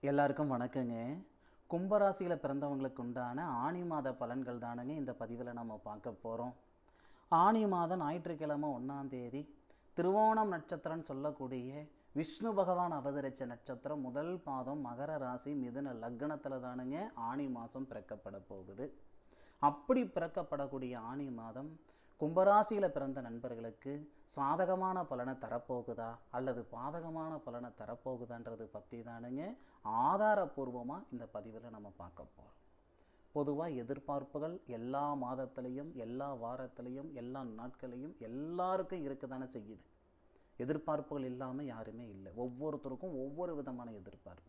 எல்லாருக்கும் வணக்கங்க. கும்பராசியில் பிறந்தவங்களுக்கு உண்டான ஆணி மாத பலன்கள் தானுங்க இந்த பதிவில் நம்ம பார்க்க போகிறோம். ஆணி மாதம் ஞாயிற்றுக்கிழமை 1ஆம் தேதி திருவோணம் நட்சத்திரம்னு சொல்லக்கூடிய விஷ்ணு பகவான் அவதரித்த நட்சத்திரம் முதல் பாதம் மகர ராசி மிதுன லக்னத்தில் தானுங்க ஆணி மாதம் பிறக்கப்பட போகுது. அப்படி பிறக்கப்படக்கூடிய ஆணி மாதம் கும்பராசியில் பிறந்த நண்பர்களுக்கு சாதகமான பலனை தரப்போகுதா அல்லது பாதகமான பலனை தரப்போகுதான்றது பற்றி தானுங்க ஆதாரபூர்வமாக இந்த பதிவில் நம்ம பார்க்க போகிறோம். பொதுவாக எதிர்பார்ப்புகள் எல்லா மாதத்துலேயும் எல்லா வாரத்துலேயும் எல்லா நாட்களையும் எல்லாருக்கும் இருக்க தானே செய்யுது. எதிர்பார்ப்புகள் இல்லாமல் யாருமே இல்லை. ஒவ்வொருத்தருக்கும் ஒவ்வொரு விதமான எதிர்பார்ப்பு.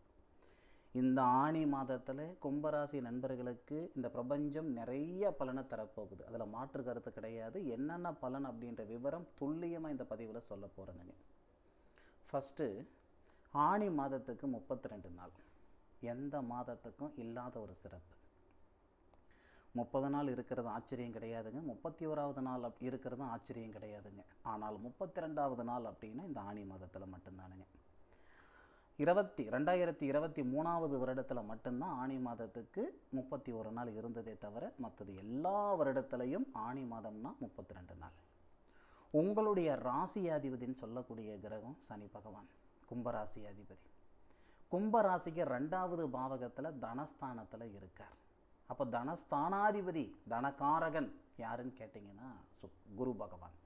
இந்த ஆணி மாதத்தில் கும்பராசி நண்பர்களுக்கு இந்த பிரபஞ்சம் நிறைய பலனை தரப்போகுது. அதில் மாற்று கருத்து கிடையாது. என்னென்ன பலன் அப்படின்ற விவரம் துல்லியமாக இந்த பதிவில் சொல்ல போகிறேனுங்க. ஃபஸ்ட்டு, ஆணி மாதத்துக்கு 32 நாள் எந்த மாதத்துக்கும் இல்லாத ஒரு சிறப்பு. 30 நாள் இருக்கிறது ஆச்சரியம் கிடையாதுங்க. 31வது நாள் இருக்கிறதும் ஆச்சரியம் கிடையாதுங்க. ஆனால் 32வது நாள் அப்படின்னா இந்த ஆணி மாதத்தில் மட்டும்தானுங்க. 2023 வருடத்தில் மட்டும்தான் ஆணி மாதத்துக்கு 31 நாள் இருந்ததே தவிர மற்றது எல்லா வருடத்துலையும் ஆணி மாதம்னா 32 நாள். உங்களுடைய ராசியாதிபதினு சொல்லக்கூடிய கிரகம் சனி பகவான், கும்பராசி அதிபதி. கும்பராசிக்கு 2வது பாவகத்தில் தனஸ்தானத்தில் இருக்கார். அப்போ தனஸ்தானாதிபதி தனகாரகன் யாருன்னு கேட்டிங்கன்னா குரு பகவான்.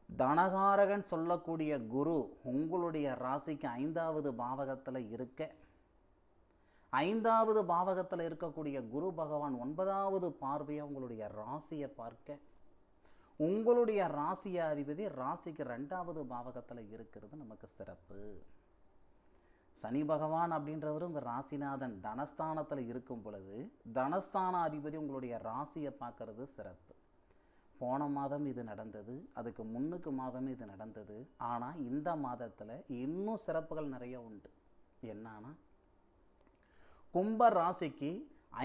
தனகாரகன் சொல்லக்கூடிய குரு உங்களுடைய ராசிக்கு 5வது பாவகத்தில் இருக்க, 5வது பாவகத்தில் இருக்கக்கூடிய குரு பகவான் 9வது பார்வையை உங்களுடைய ராசியை பார்க்க, உங்களுடைய ராசியாதிபதி ராசிக்கு 2வது பாவகத்தில் இருக்கிறது நமக்கு சிறப்பு. சனி பகவான் அப்படின்றவர் உங்கள் ராசிநாதன் தனஸ்தானத்தில் இருக்கும் பொழுது தனஸ்தானாதிபதி உங்களுடைய ராசியை பார்க்கறது சிறப்பு. போன மாதம் இது நடந்தது, அதுக்கு முன்னுக்கு மாதம் இது நடந்தது. ஆனால் இந்த மாதத்தில் இன்னும் சிறப்புகள் நிறைய உண்டு. என்னன்னா, கும்ப ராசிக்கு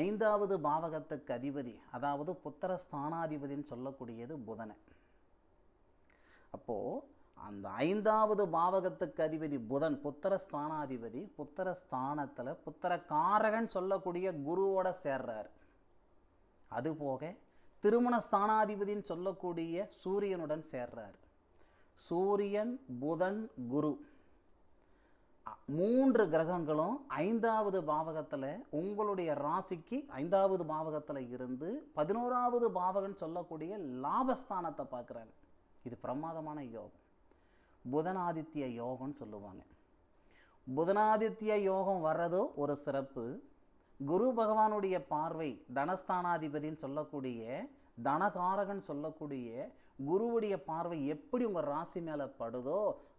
5வது பாவகத்துக்கு அதிபதி, அதாவது புத்திர ஸ்தானாதிபதினு சொல்லக்கூடியது புதனை. அப்போது அந்த 5வது பாவகத்துக்கு அதிபதி புதன் புத்திர ஸ்தானாதிபதி புத்திர ஸ்தானத்தில் புத்திர காரகன் சொல்லக்கூடிய குருவோட சேர்றார். அதுபோக திருமண ஸ்தானாதிபதினு சொல்லக்கூடிய சூரியனுடன் சேர்றார். சூரியன், புதன், குரு 3 கிரகங்களும் 5வது பாவகத்தில் உங்களுடைய ராசிக்கு 5வது பாவகத்தில் இருந்து 11வது பாவகன் சொல்லக்கூடிய லாபஸ்தானத்தை பார்க்குறாங்க. இது பிரமாதமான யோகம். புதனாதித்ய யோகம்னு சொல்லுவாங்க. புதனாதித்ய யோகம் வர்றதோ ஒரு சிறப்பு. குரு பகவானுடைய பார்வை தனஸ்தானாதிபதினு சொல்லக்கூடிய தனகாரகன் சொல்லக்கூடிய குருவுடைய பார்வை எப்படி உங்கள் ராசி மேலே படுதோ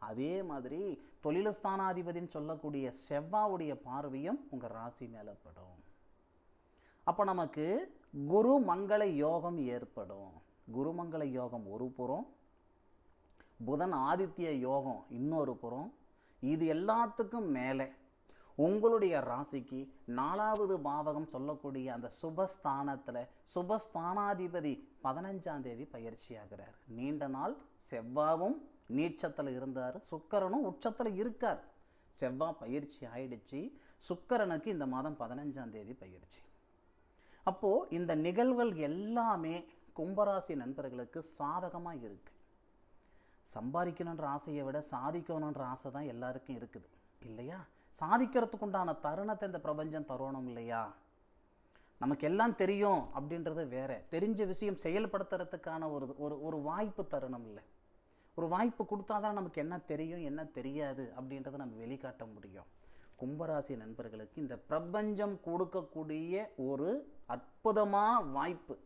அதே மாதிரி தொழில்ஸ்தானாதிபதினு சொல்லக்கூடிய செவ்வாவுடைய பார்வையும் உங்கள் ராசி மேலே படும். அப்போ நமக்கு குரு மங்கள யோகம் ஏற்படும். குருமங்கள யோகம் ஒரு புறம், புதன் ஆதித்ய யோகம் இன்னொரு புறம். இது எல்லாத்துக்கும் மேலே உங்களுடைய ராசிக்கு 4வது பாவகம் சொல்லக்கூடிய அந்த சுபஸ்தானத்தில் சுபஸ்தானாதிபதி 15ஆம் தேதி பயிற்சி ஆகிறார். நீண்ட நாள் செவ்வாவும் நீட்சத்தில் இருந்தார், சுக்கிரனும் உச்சத்தில் இருக்கார். செவ்வாய் பயிற்சி ஆயிடுச்சு, சுக்கிரனுக்கு இந்த மாதம் 15ஆம் தேதி பயிற்சி. அப்போது இந்த நிகழ்வுகள் எல்லாமே கும்பராசி நண்பர்களுக்கு சாதகமாக இருக்குது. சம்பாதிக்கணுன்ற ஆசையை விட சாதிக்கணுன்ற ஆசை தான் எல்லாருக்கும் இருக்குது இல்லையா? சாதிக்கிறதுக்கு உண்டான தருணத்தை இந்த பிரபஞ்சம் தருணம் இல்லையா? நமக்கு எல்லாம் தெரியும் அப்படின்றது வேற, தெரிஞ்ச விஷயம் செயல்படுத்துறதுக்கான ஒரு வாய்ப்பு தருணம் இல்லை. ஒரு வாய்ப்பு கொடுத்தாதான் நமக்கு என்ன தெரியும் என்ன தெரியாது அப்படின்றத நம்ம வெளிக்காட்ட முடியும். கும்பராசி நண்பர்களுக்கு இந்த பிரபஞ்சம் கொடுக்கக்கூடிய ஒரு அற்புதமான வாய்ப்பு.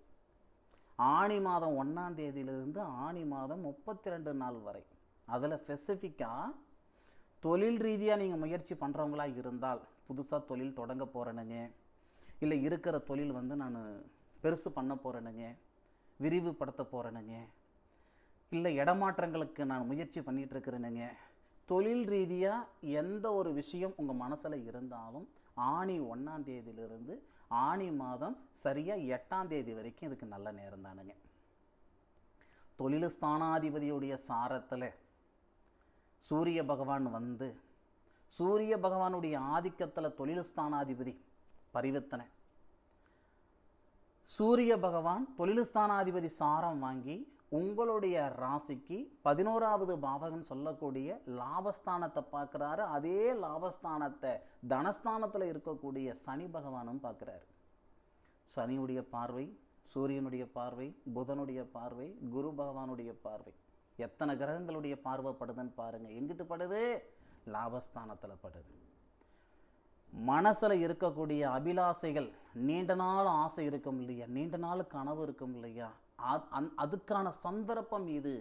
ஆணி மாதம் 1ஆம் தேதியிலிருந்து ஆணி மாதம் 32 நாள் வரை, அதில் ஸ்பெசிஃபிக்காக தொழில் ரீதியாக நீங்கள் முயற்சி பண்ணுறவங்களா இருந்தால், புதுசாக தொழில் தொடங்க போகிறேனுங்க, இல்லை இருக்கிற தொழில் நான் பெருசு பண்ண போகிறேனுங்க, விரிவுபடுத்த போகிறேனுங்க, இல்லை இடமாற்றங்களுக்கு நான் முயற்சி பண்ணிகிட்ருக்கிறேனுங்க, தொழில் ரீதியாக எந்த ஒரு விஷயம் உங்கள் மனசில் இருந்தாலும் ஆணி 1ஆம் தேதியிலிருந்து ஆணி மாதம் சரியாக 8ஆம் தேதி வரைக்கும் இதுக்கு நல்ல நேரம் தானுங்க. தொழில் ஸ்தானாதிபதியுடைய சாரத்தில் சூரிய பகவான் வந்து சூரிய பகவானுடைய ஆதிக்கத்தில் தொழில் ஸ்தானாதிபதி பரிவர்த்தனை. சூரிய பகவான் தொழில் ஸ்தானாதிபதி சாரம் வாங்கி உங்களுடைய ராசிக்கு 11வது பாவகம் சொல்லக்கூடிய லாபஸ்தானத்தை பார்க்குறாரு. அதே லாபஸ்தானத்தை தனஸ்தானத்தில் இருக்கக்கூடிய சனி பகவானும் பார்க்குறாரு. சனியுடைய பார்வை, சூரியனுடைய பார்வை, புதனுடைய பார்வை, குரு பகவானுடைய பார்வை, எத்தனை கிரகங்களுடைய பார்வை படுதுன்னு பாருங்க. எங்கிட்டு படுது? லாபஸ்தானத்தில் படுது. மனசில் இருக்கக்கூடிய அபிலாசைகள், நீண்ட நாள் ஆசை இருக்கும் இல்லையா, நீண்ட நாள் கனவு இருக்கும் இல்லையா, அதுக்கான சந்தர்ப்பம் இது.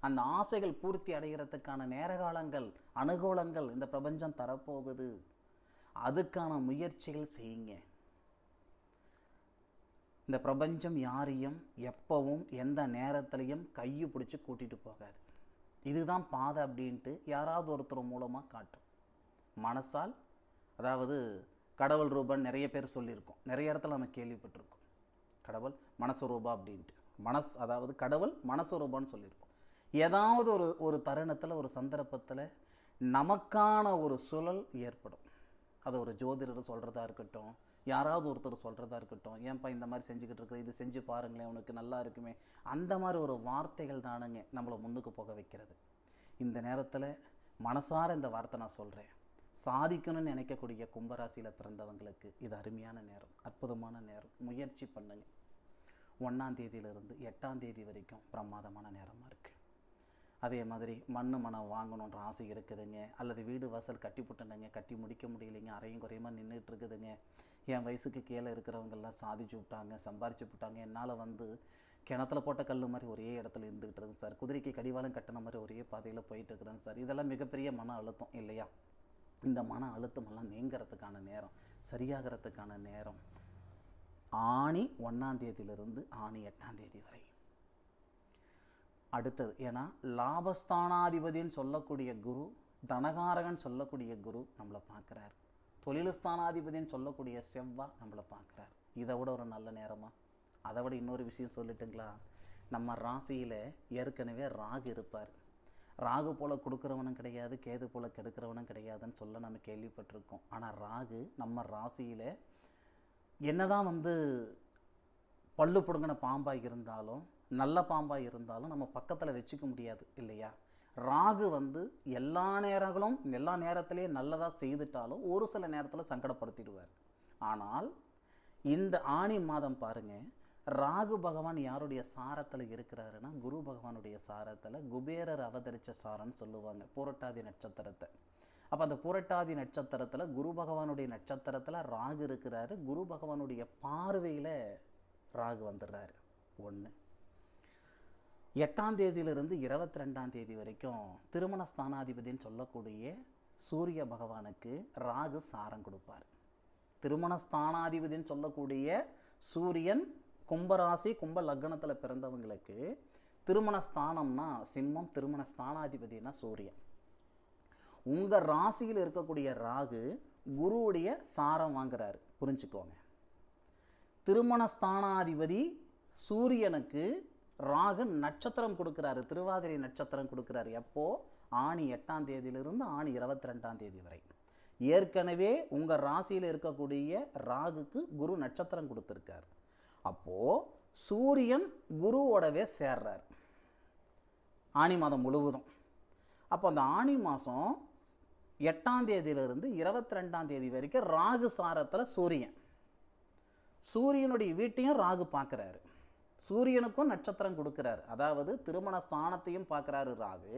அந்த ஆசைகள் பூர்த்தி அடைகிறதுக்கான நேரகாலங்கள், அனுகூலங்கள் இந்த பிரபஞ்சம் தரப்போகுது. அதுக்கான முயற்சிகள் செய்யுங்க. இந்த பிரபஞ்சம் யாரையும் எப்பவும் எந்த நேரத்திலையும் கையை பிடிச்சி கூட்டிகிட்டு போகாது. இதுதான் பாதை அப்படின்ட்டு யாராவது ஒருத்தர் மூலமாக காட்டும். மனசால், அதாவது கடவுள் ரூபன் நிறைய பேர் சொல்லியிருக்கோம், நிறைய இடத்துல நம்ம கேள்விப்பட்டிருக்கோம். கடவுள் மனஸ்வரூபா அப்படின்ட்டு, அதாவது கடவுள் மனஸ்வரூபான்னு சொல்லியிருக்கோம். ஏதாவது ஒரு தருணத்தில், ஒரு சந்தர்ப்பத்தில் நமக்கான ஒரு சூழல் ஏற்படும். அதை ஒரு ஜோதிடர் சொல்கிறதா இருக்கட்டும், யாராவது ஒருத்தர் சொல்கிறதா இருக்கட்டும், ஏன்ப்பா இந்த மாதிரி செஞ்சுக்கிட்டு இருக்குது, இது செஞ்சு பாருங்களேன் உனக்கு நல்லா இருக்குமே, அந்த மாதிரி ஒரு வார்த்தைகள் தானுங்க நம்மளை முன்னுக்கு போக வைக்கிறது. இந்த நேரத்தில் மனசார இந்த வார்த்தை நான் சொல்கிறேன். சாதிக்கணும்னு நினைக்கக்கூடிய கும்பராசியில் பிறந்தவங்களுக்கு இது அருமையான நேரம், அற்புதமான நேரம். முயற்சி பண்ணுங்க. 1ஆம் தேதியிலிருந்து 8ஆம் தேதி வரைக்கும் பிரமாதமான நேரமாக இருக்குது. அதே மாதிரி மனம் வாங்கணுன்ற ஆசை இருக்குதுங்க, அல்லது வீடு வாசல் கட்டி போட்டுனுங்க, கட்டி முடிக்க முடியலைங்க, அரையும் குறையுமா நின்றுட்டு இருக்குதுங்க. என் வயசுக்கு கீழே இருக்கிறவங்கெல்லாம் சாதிச்சு விட்டாங்க, சம்பாரிச்சு விட்டாங்க, என்னால் கிணத்துல போட்ட கல் மாதிரி ஒரே இடத்துல இருந்துகிட்டு இருக்குங்க சார், குதிரைக்கு கடிவாளம் கட்டின மாதிரி ஒரே பாதையில் போயிட்டு இருக்கிறேங்க சார். இதெல்லாம் மிகப்பெரிய மன அழுத்தம் இல்லையா? இந்த மன அழுத்தமெல்லாம் நீங்கிறதுக்கான நேரம், சரியாகிறதுக்கான நேரம் ஆணி 1ஆம் தேதியிலிருந்து ஆணி 8ஆம் தேதி வரை. அடுத்தது, ஏன்னா லாபஸ்தானாதிபதின்னு சொல்லக்கூடிய குரு, தனகாரகன் சொல்லக்கூடிய குரு நம்மளை பார்க்குறார். தொழில் ஸ்தானாதிபதின்னு சொல்லக்கூடிய செவ்வாய் நம்மளை பார்க்குறார். இதை விட ஒரு நல்ல நேரமா? அதை விட இன்னொரு விஷயம் சொல்லிட்டுங்களா? நம்ம ராசியில் ஏற்கனவே ராகு இருப்பார். ராகு போல் கொடுக்குறவனும் கிடையாது, கேது போல் கெடுக்கிறவனும் கிடையாதுன்னு சொல்ல நம்ம கேள்விப்பட்டிருக்கோம். ஆனால் ராகு நம்ம ராசியில் என்னதான் பல்லு பிடுங்கின பாம்பாக இருந்தாலும், நல்ல பாம்பாக இருந்தாலும் நம்ம பக்கத்தில் வச்சுக்க முடியாது இல்லையா? ராகு எல்லா நேரங்களும் எல்லா நேரத்திலையும் நல்லதாக செய்துட்டாலும் ஒரு சில நேரத்தில் சங்கடப்படுத்திடுவார். ஆனால் இந்த ஆணி மாதம் பாருங்கள், ராகு பகவான் யாருடைய சாரத்தில் இருக்கிறாருன்னா குரு பகவானுடைய சாரத்தில். குபேரர் அவதரித்த சாரன்னு சொல்லுவாங்க பூரட்டாதி நட்சத்திரத்தை. அப்போ அந்த பூரட்டாதி நட்சத்திரத்தில் குரு பகவானுடைய நட்சத்திரத்தில் ராகு இருக்கிறாரு. குரு பகவானுடைய பார்வையில் ராகு வந்துடுறாரு. 1 8ஆம் தேதியிலிருந்து 22ஆம் தேதி வரைக்கும் திருமண ஸ்தானாதிபதின்னு சொல்லக்கூடிய சூரிய பகவானுக்கு ராகு சாரம் கொடுப்பார். திருமண ஸ்தானாதிபதின்னு சொல்லக்கூடிய சூரியன் கும்பராசி கும்ப லக்னத்தில் பிறந்தவங்களுக்கு திருமண ஸ்தானம்னா சிம்மம், திருமண ஸ்தானாதிபதினா சூரியன். உங்கள் ராசியில் இருக்கக்கூடிய ராகு குருவுடைய சாரம் வாங்குறாரு, புரிஞ்சுக்கோங்க. திருமண ஸ்தானாதிபதி சூரியனுக்கு ராகு நட்சத்திரம் கொடுக்குறாரு, திருவாதிரை நட்சத்திரம் கொடுக்குறாரு. எப்போ? ஆணி 8ஆம் தேதியிலிருந்து ஆணி 22ஆம் தேதி வரை. ஏற்கனவே உங்கள் ராசியில் இருக்கக்கூடிய ராகுக்கு குரு நட்சத்திரம் கொடுத்துருக்கார். அப்போது சூரியன் குருவோடவே சேர்றார் ஆணி மாதம் முழுவதும். அப்போ அந்த ஆணி மாதம் 8ஆம் தேதியிலிருந்து 22ஆம் தேதி வரைக்கும் ராகு சாரத்தில் சூரியனுடைய வீட்டையும் ராகு பார்க்குறாரு. சூரியனுக்கும் நட்சத்திரம் கொடுக்குறாரு. அதாவது திருமண ஸ்தானத்தையும் பார்க்குறாரு ராகு.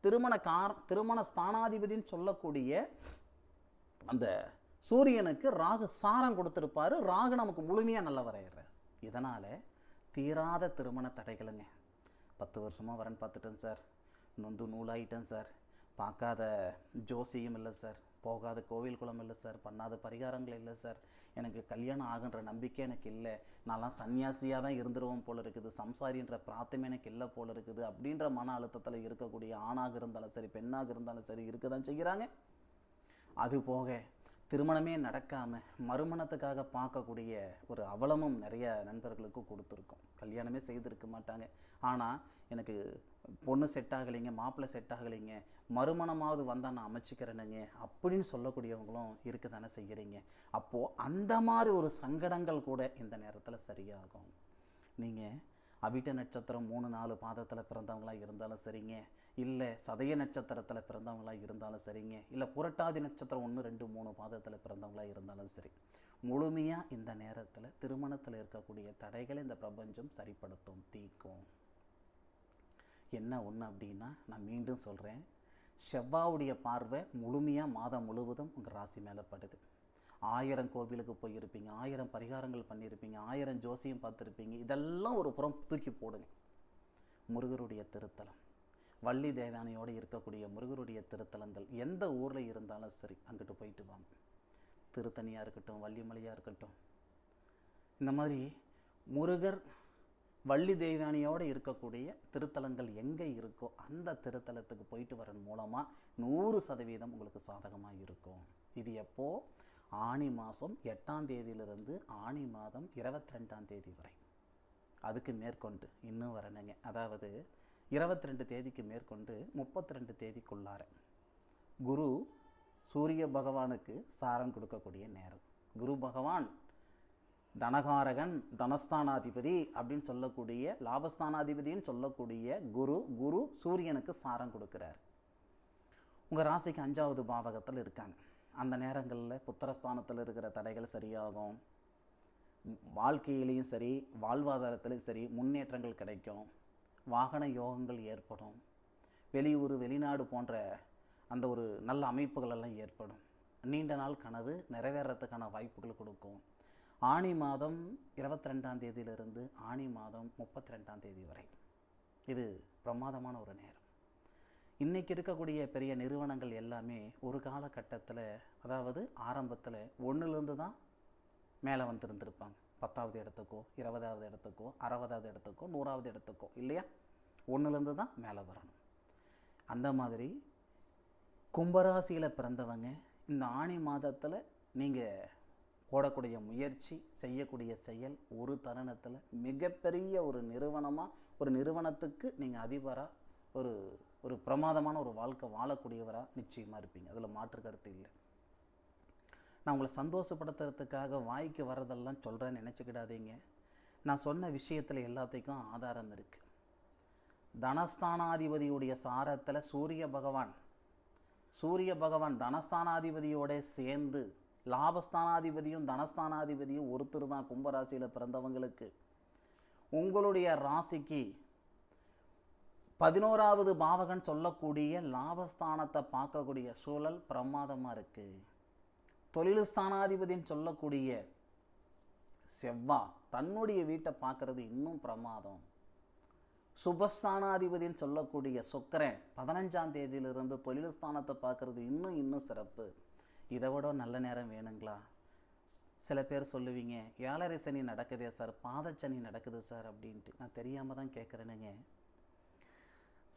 திருமண ஸ்தானாதிபதின்னு சொல்லக்கூடிய அந்த சூரியனுக்கு ராகு சாரம் கொடுத்துருப்பாரு. ராகு நமக்கு முழுமையாக நல்ல வரையிறார். இதனால் தீராத திருமண தடைகளுங்க. 10 வருஷமாக வரேன்னு பார்த்துட்டேன் சார், நொந்து நூலாயிட்டேன் சார், பார்க்காத ஜோசியம் இல்லை சார், போகாத கோவில் குளம் இல்லை சார், பண்ணாத பரிகாரங்கள் இல்லை சார், எனக்கு கல்யாணம் ஆகுன்ற நம்பிக்கை எனக்கு இல்லை, நான்லாம் சன்னியாசியாக தான் இருந்துருவோம் போல் இருக்குது, சம்சாரின்ற பிரார்த்தமே எனக்கு இல்லை போல் இருக்குது அப்படின்ற மன அழுத்தத்தில் இருக்கக்கூடிய ஆணாக இருந்தாலும் சரி பெண்ணாக இருந்தாலும் சரி இருக்க தான் செய்கிறாங்க. அதுபோக திருமணமே நடக்காமல் மறுமணத்துக்காக பார்க்கக்கூடிய ஒரு அவலமும் நிறைய நண்பர்களுக்கு கொடுத்துருக்கோம். கல்யாணமே செய்திருக்க மாட்டாங்க, ஆனால் எனக்கு பொண்ணு செட் ஆகலைங்க, மாப்பிள்ளை செட் ஆகலைங்க, மறுமணமாவது வந்தால் நான் அமைச்சிக்கிறேனுங்க அப்படின்னு சொல்லக்கூடியவங்களும் இருக்க தானே செய்கிறீங்க. அப்போது அந்த மாதிரி ஒரு சங்கடங்கள் கூட இந்த நேரத்தில் சரியாகும். நீங்கள் அவிட்ட நட்சத்திரம் 3-4 பாதத்தில் பிறந்தவங்களாக இருந்தாலும் சரிங்க, இல்லை சதய நட்சத்திரத்தில் பிறந்தவங்களாக இருந்தாலும் சரிங்க, இல்லை புரட்டாதி நட்சத்திரம் 1-2-3 பாதத்தில் பிறந்தவங்களாக இருந்தாலும் சரி, முழுமையாக இந்த நேரத்தில் திருமணத்தில் இருக்கக்கூடிய தடைகளை இந்த பிரபஞ்சம் சரிப்படுத்தும், தீக்கும். என்ன ஒன்று அப்படின்னா, நான் மீண்டும் சொல்கிறேன், செவ்வாவுடைய பார்வை முழுமையாக மாதம் முழுவதும் உங்கள் ராசி மேலே படுது. 1000 கோவிலுக்கு போயிருப்பீங்க, 1000 பரிகாரங்கள் பண்ணியிருப்பீங்க, 1000 ஜோசியம் பார்த்துருப்பீங்க. இதெல்லாம் ஒரு புறம் தூக்கி போடுங்க. முருகருடைய திருத்தலம், வள்ளி தேவானையோடு இருக்கக்கூடிய முருகருடைய திருத்தலங்கள் எந்த ஊரில் இருந்தாலும் சரி, அங்கிட்டு போயிட்டு வாங்க. திருத்தணியாக இருக்கட்டும், வள்ளிமலையாக இருக்கட்டும், இந்த மாதிரி முருகர் வள்ளி தெய்வானியோடு இருக்கக்கூடிய திருத்தலங்கள் எங்கே இருக்கோ அந்த திருத்தலத்துக்கு போயிட்டு வரன் மூலமாக 100% உங்களுக்கு சாதகமாக இருக்கும். இது எப்போது? ஆனி மாதம் 8ஆம் தேதியிலிருந்து ஆனி மாதம் 22ஆம் தேதி வரை. அதுக்கு மேற்கொண்டு இன்னும் வரணுங்க. அதாவது 22 தேதிக்கு மேற்கொண்டு 32 தேதிக்குள்ளார குரு சூரிய பகவானுக்கு சாரம் கொடுக்கக்கூடிய நேரம். குரு பகவான் தனகாரகன், தனஸ்தானாதிபதி அப்படின்னு சொல்லக்கூடிய, லாபஸ்தானாதிபதின்னு சொல்லக்கூடிய குரு சூரியனுக்கு சாரம் கொடுக்குறார். உங்கள் ராசிக்கு 5வது பாவகத்தில் இருக்காங்க. அந்த நேரங்களில் புத்திரஸ்தானத்தில் இருக்கிற தடைகள் சரியாகும். வாழ்க்கையிலையும் சரி, வாழ்வாதாரத்திலையும் சரி முன்னேற்றங்கள் கிடைக்கும். வாகன யோகங்கள் ஏற்படும். வெளியூர் வெளிநாடு போன்ற அந்த ஒரு நல்ல அமைப்புகள் எல்லாம் ஏற்படும். நீண்ட நாள் கனவு நிறைவேறத்துக்கான வாய்ப்புகள் கொடுக்கும். ஆனி மாதம் 22ஆம் தேதியிலிருந்து ஆனி மாதம் 32ஆம் தேதி வரை இது பிரமாதமான ஒரு நேரம். இன்றைக்கி இருக்கக்கூடிய பெரிய நிறுவனங்கள் எல்லாமே ஒரு காலகட்டத்தில், அதாவது ஆரம்பத்தில் 1லேருந்து தான் மேலே வந்திருந்திருப்பாங்க. 10வது இடத்துக்கோ, 20வது இடத்துக்கோ, 60வது இடத்துக்கோ, 100வது இடத்துக்கோ, இல்லையா? 1லேருந்து தான் மேலே வரணும். அந்த மாதிரி கும்பராசியில் பிறந்தவங்க இந்த ஆனி மாதத்தில் நீங்கள் போடக்கூடிய முயற்சி, செய்யக்கூடிய செயல் ஒரு தருணத்தில் மிகப்பெரிய ஒரு நிறுவனமாக, ஒரு நிறுவனத்துக்கு நீங்கள் அதிபராக, ஒரு பிரமாதமான ஒரு வாழ்க்கை வாழக்கூடியவராக நிச்சயமாக இருப்பீங்க. அதில் மாற்று கருத்து இல்லை. நான் உங்களை சந்தோஷப்படுத்துறதுக்காக வாய்க்கு வர்றதெல்லாம் சொல்கிறேன்னு நினச்சிக்கிடாதீங்க. நான் சொன்ன விஷயத்தில் எல்லாத்துக்கும் ஆதாரம் இருக்குது. தனஸ்தானாதிபதியுடைய சாரத்தில் சூரிய பகவான் தனஸ்தானாதிபதியோட சேர்ந்து, லாபஸ்தானாதிபதியும் தனஸ்தானாதிபதியும் ஒருத்தர் தான் கும்பராசியில் பிறந்தவங்களுக்கு. உங்களுடைய ராசிக்கு 11வது பாவகன் சொல்லக்கூடிய லாபஸ்தானத்தை பார்க்கக்கூடிய சூழல் பிரமாதமாக இருக்குது. தொழில் ஸ்தானாதிபதின்னு சொல்லக்கூடிய செவ்வாய் தன்னுடைய வீட்டை பார்க்கறது இன்னும் பிரமாதம். சுபஸ்தானாதிபதின்னு சொல்லக்கூடிய சுக்கிரன் 15ஆம் தேதியிலிருந்து தொழில் ஸ்தானத்தை பார்க்கறது இன்னும் சிறப்பு. இதை விட நல்ல நேரம் வேணுங்களா? சில பேர் சொல்லுவீங்க, 7.5 சனி நடக்குதே சார், பாதச்சனி நடக்குது சார் அப்படின்ட்டு. நான் தெரியாமல் தான் கேட்குறேனுங்க.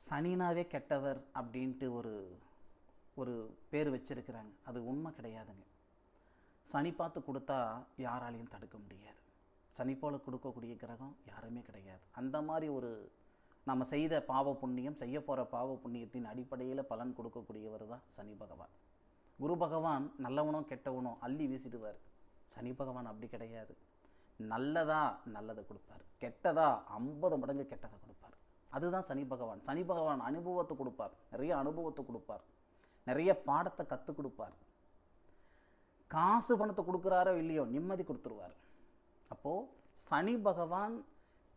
சனினாவே கெட்டவர் அப்படின்ட்டு ஒரு பேர் வச்சிருக்கிறாங்க. அது உண்மை கிடையாதுங்க. சனி பார்த்து கொடுத்தா யாராலையும் தடுக்க முடியாது. சனி போல் கொடுக்கக்கூடிய கிரகம் யாருமே கிடையாது. அந்த மாதிரி நம்ம செய்த பாவ புண்ணியம், செய்ய போகிற பாவ புண்ணியத்தின் அடிப்படையில் பலன் கொடுக்கக்கூடியவர் தான் சனி பகவான். குரு பகவான் நல்லவனோ கெட்டவனோ அள்ளி வீசிடுவார். சனி பகவான் அப்படி கிடையாது. நல்லதை கொடுப்பார், கெட்டதா 50 மடங்கு கெட்டதை கொடுப்பார். அதுதான் சனி பகவான். சனி பகவான் அனுபவத்தை கொடுப்பார், நிறைய அனுபவத்தை கொடுப்பார், நிறைய பாடத்தை கற்றுக் கொடுப்பார். காசு பணத்தை கொடுக்குறாரோ இல்லையோ நிம்மதி கொடுத்துருவார். அப்போது சனி பகவான்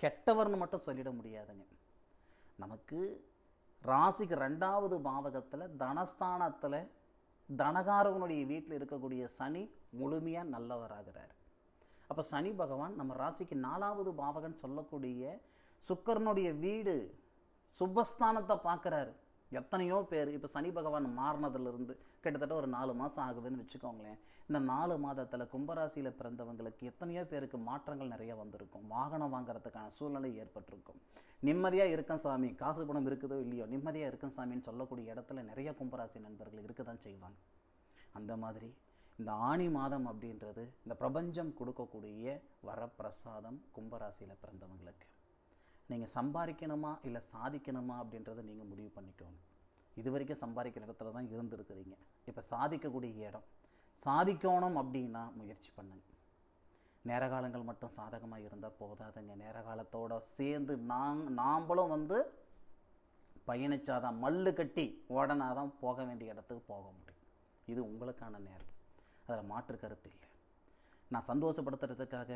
கெட்டவர்னு மட்டும் சொல்லிட முடியாதுங்க. நமக்கு ராசிக்கு 2வது பாவகத்தில் தனஸ்தானத்தில் தனகாரகனுடைய வீட்டில் இருக்கக்கூடிய சனி முழுமையாக நல்லவராகிறார். அப்போ சனி பகவான் நம்ம ராசிக்கு 4வது பாவகன் சொல்லக்கூடிய சுக்கிரனுடைய வீடு சுபஸ்தானத்தை பார்க்குறாரு. எத்தனையோ பேர் இப்போ சனி பகவான் மாறினதுலேருந்து கிட்டத்தட்ட ஒரு 4 மாதம் ஆகுதுன்னு வச்சுக்கோங்களேன். இந்த 4 மாதத்தில் கும்பராசியில் பிறந்தவங்களுக்கு எத்தனையோ பேருக்கு மாற்றங்கள் நிறைய வந்திருக்கும். வாகனம் வாங்குறதுக்கான சூழ்நிலை ஏற்பட்டிருக்கும். நிம்மதியாக இருக்கும் சாமி, காசு பணம் இருக்குதோ இல்லையோ, நிம்மதியாக இருக்கும் சாமின்னு சொல்லக்கூடிய இடத்துல நிறைய கும்பராசி நண்பர்கள் இருக்க தான் செய்வாங்க. அந்த மாதிரி இந்த ஆனி மாதம் அப்படின்றது இந்த பிரபஞ்சம் கொடுக்கக்கூடிய வரப்பிரசாதம் கும்பராசியில் பிறந்தவங்களுக்கு. நீங்கள் சம்பாதிக்கணுமா இல்லை சாதிக்கணுமா அப்படின்றத நீங்கள் முடிவு பண்ணிக்கோங்க. இது வரைக்கும் சம்பாதிக்கிற இடத்துல தான் இருந்துருக்குறீங்க. இப்போ சாதிக்கக்கூடிய இடம். சாதிக்கணும் அப்படின்னா முயற்சி பண்ணுங்க. நேர காலங்கள் மட்டும் சாதகமாக இருந்தால் போதாதுங்க. நேர காலத்தோடு சேர்ந்து நாம்பளும் பயணிச்சாதான், மல்லு கட்டி ஓடனாதான் போக வேண்டிய இடத்துக்கு போக முடியும். இது உங்களுக்கான நேரம், அதில் மாற்று கருத்து இல்லை. நான் சந்தோஷப்படுத்துறதுக்காக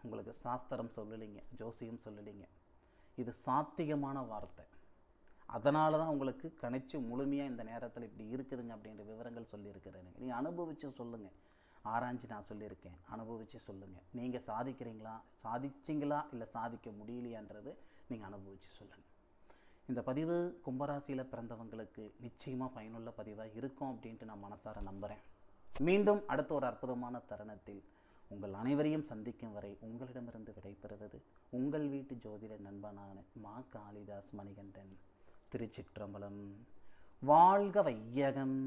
உங்களுக்கு சாஸ்திரம் சொல்லலைங்க, ஜோசியம் சொல்லலைங்க. இது சாத்திகமான வார்த்தை. அதனால தான் உங்களுக்கு கணிச்சு முழுமையாக இந்த நேரத்தில் இப்படி இருக்குதுங்க அப்படின்ற விவரங்கள் சொல்லியிருக்கிறேன். நீங்கள் அனுபவித்து சொல்லுங்கள். ஆராய்ச்சி நான் சொல்லியிருக்கேன், அனுபவித்து சொல்லுங்கள். நீங்கள் சாதிச்சிங்களா இல்லை சாதிக்க முடியலையான்றது நீங்கள் அனுபவித்து சொல்லுங்கள். இந்த பதிவு கும்பராசியில் பிறந்தவங்களுக்கு நிச்சயமாக பயனுள்ள பதிவாக இருக்கும் அப்படின்ட்டு நான் மனசார நம்புகிறேன். மீண்டும் அடுத்த ஒரு அற்புதமான தருணத்தில் உங்கள் அனைவரையும் சந்திக்கும் வரை உங்களிடமிருந்து விடைபெறுவது உங்கள் வீட்டு ஜோதிட நண்பனான மா காளிதாஸ் மணிகண்டன். திருச்சிற்றம்பலம். வாழ்க வையகம்.